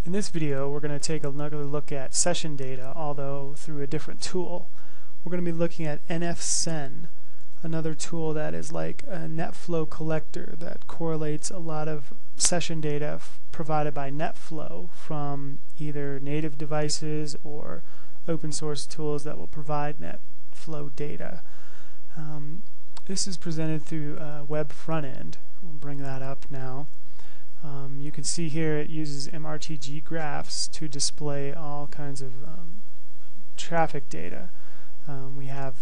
In this video, we're going to take another look at session data, although through a different tool. We're going to be looking at nfsen, another tool that is like a NetFlow collector that correlates a lot of session data provided by NetFlow from either native devices or open source tools that will provide NetFlow data. This is presented through a web front end. We'll bring that up now. You can see here it uses MRTG graphs to display all kinds of traffic data. We have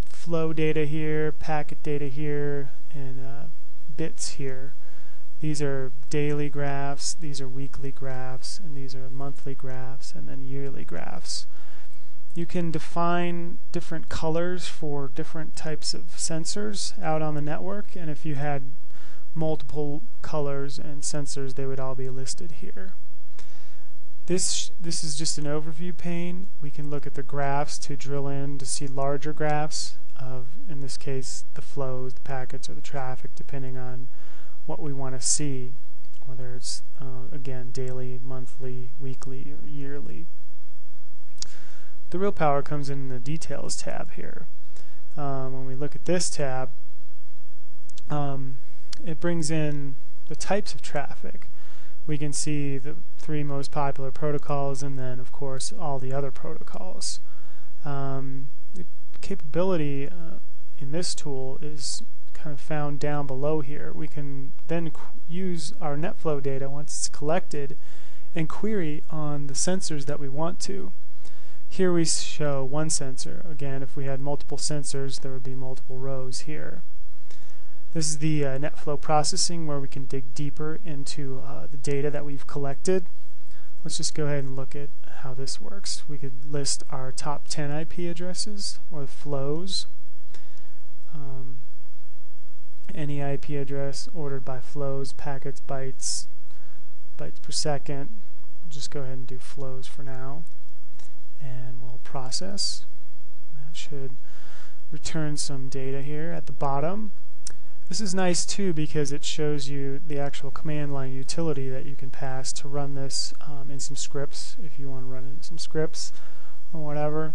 flow data here, packet data here, and bits here. These are daily graphs, these are weekly graphs, and these are monthly graphs, and then yearly graphs. You can define different colors for different types of sensors out on the network, and if you had multiple colors and sensors, they would all be listed here. This is just an overview pane. We can look at the graphs to drill in to see larger graphs of, in this case, the flows, the packets, or the traffic, depending on what we want to see, whether it's again daily, monthly, weekly, or yearly. The real power comes in the details tab here. When we look at this tab, it brings in the types of traffic. We can see the 3 most popular protocols and then of course all the other protocols. The capability in this tool is kind of found down below here. We can then use our NetFlow data once it's collected and query on the sensors that we want to. Here we show one sensor. Again, if we had multiple sensors, there would be multiple rows here. This is the NetFlow processing where we can dig deeper into the data that we've collected. Let's just go ahead and look at how this works. We could list our top 10 IP addresses or the flows. Any IP address ordered by flows, packets, bytes per second. We'll just go ahead and do flows for now, and we'll process. That should return some data here at the bottom. This is nice too because it shows you the actual command line utility that you can pass to run this in some scripts if you want to run in some scripts or whatever.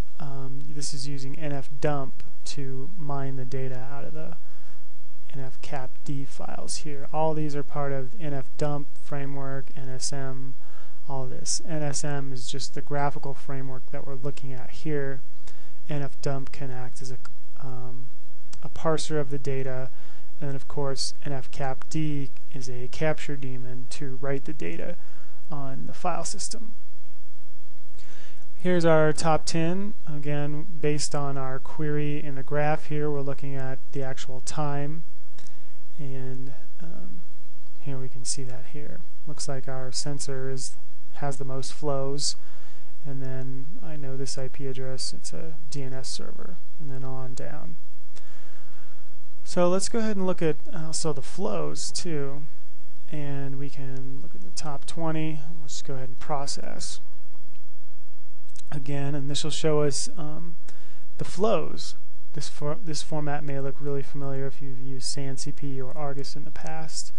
This is using nfdump to mine the data out of the nfcapd files here. All these are part of nfdump framework, NSM, all this. NSM is just the graphical framework that we're looking at here. nfdump can act as a parser of the data. And then of course nfcapd is a capture daemon to write the data on the file system. Here's our top 10. Again, based on our query in the graph here, we're looking at the actual time, and here we can see that here. Looks like our sensor has the most flows, and then I know this IP address, it's a DNS server, and then on down. So let's go ahead and look at also the flows too, and we can look at the top 20. Let's go ahead and process again, and this will show us the flows. This format may look really familiar if you've used SANCP or Argus in the past.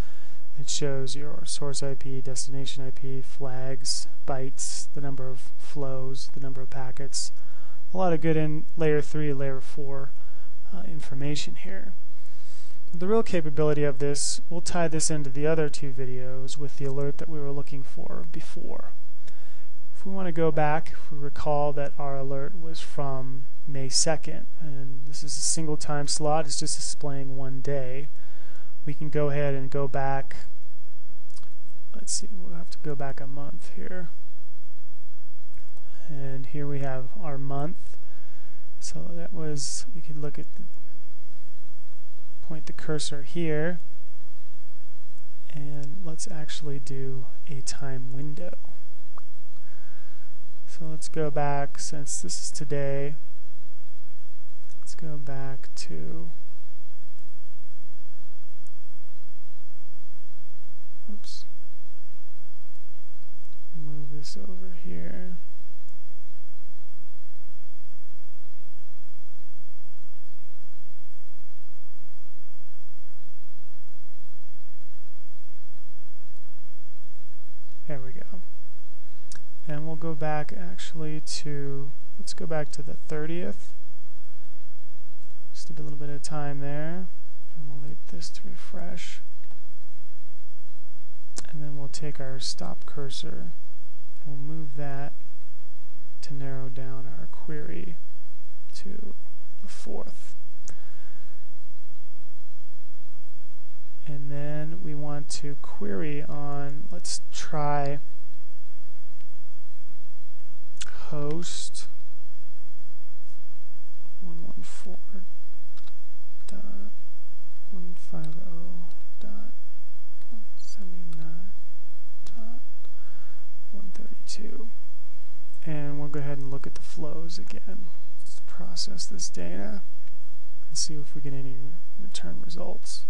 It shows your source IP, destination IP, flags, bytes, the number of flows, the number of packets. A lot of good in layer 3, layer 4 information here. The real capability of this, we'll tie this into the other 2 videos with the alert that we were looking for before. If we want to go back, if we recall that our alert was from May 2nd, and this is a single time slot, it's just displaying one day. We can go ahead and go back, let's see, we'll have to go back a month here. And here we have our month. So that was, we could look at point the cursor here, and let's actually do a time window. So let's go back, since this is today, let's go back to, oops, move this over here. There we go. go back actually to, let's go back to the 30th. Just a little bit of time there. And we'll leave this to refresh. And then we'll take our stop cursor. We'll move that to narrow down our query to the 4th. And then we want to query on, let's try host 114.150.79.132. And we'll go ahead and look at the flows again. Let's process this data and see if we get any return results.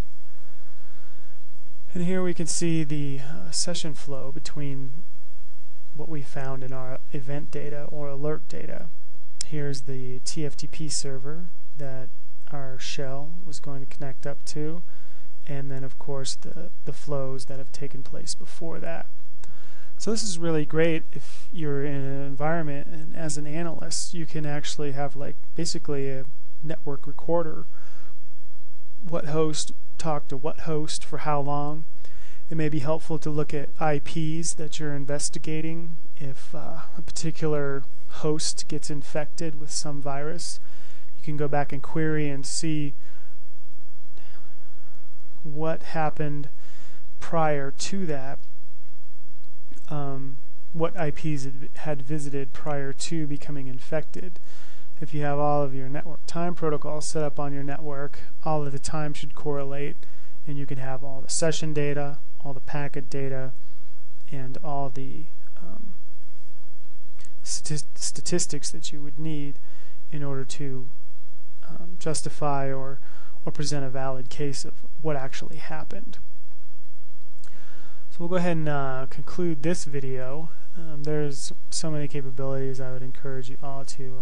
And here we can see the session flow between what we found in our event data or alert data. Here's the TFTP server that our shell was going to connect up to, and then of course the flows that have taken place before that. So this is really great if you're in an environment and as an analyst you can actually have like basically a network recorder. What host talked to what host for how long. It may be helpful to look at IPs that you're investigating. If a particular host gets infected with some virus, you can go back and query and see what happened prior to that, what IPs had visited prior to becoming infected. If you have all of your network time protocols set up on your network, all of the time should correlate, and you can have all the session data, all the packet data, and all the statistics that you would need in order to justify or present a valid case of what actually happened. So we'll go ahead and conclude this video. There's so many capabilities. I would encourage you all to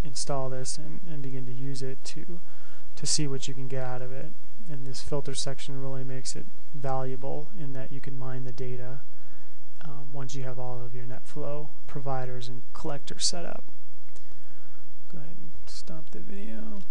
install this and begin to use it to see what you can get out of it. And this filter section really makes it valuable in that you can mine the data once you have all of your NetFlow providers and collectors set up. Go ahead and stop the video.